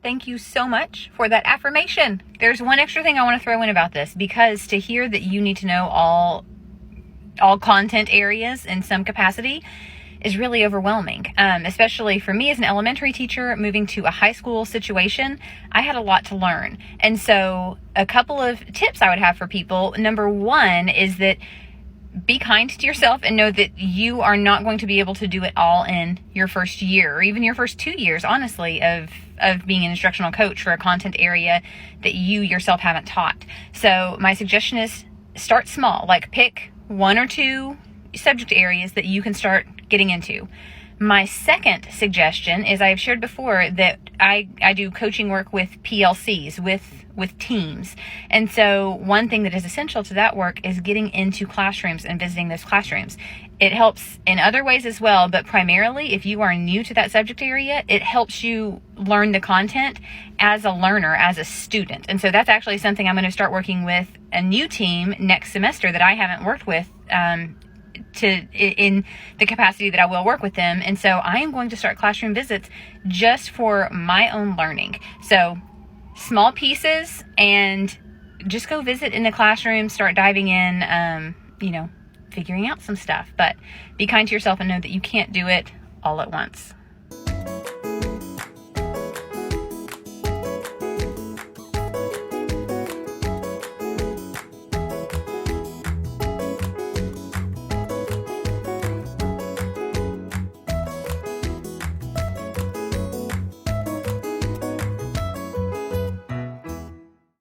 Thank you so much for that affirmation. There's one extra thing I want to throw in about this, because to hear that you need to know all content areas in some capacity is really overwhelming. Especially for me as an elementary teacher moving to a high school situation, I had a lot to learn. And so a couple of tips I would have for people. Number one is that be kind to yourself and know that you are not going to be able to do it all in your first year, or even your first 2 years, honestly, of being an instructional coach for a content area that you yourself haven't taught. So my suggestion is start small, like pick 1 or 2 subject areas that you can start getting into. My second suggestion is, I've shared before that I do coaching work with PLCs, with teams. And so one thing that is essential to that work is getting into classrooms and visiting those classrooms. It helps in other ways as well, but primarily if you are new to that subject area, it helps you learn the content as a learner, as a student. And so that's actually something I'm going to start working with a new team next semester that I haven't worked with in the capacity that I will work with them. And so I am going to start classroom visits just for my own learning. So small pieces, and just go visit in the classroom, start diving in, figuring out some stuff. But be kind to yourself and know that you can't do it all at once.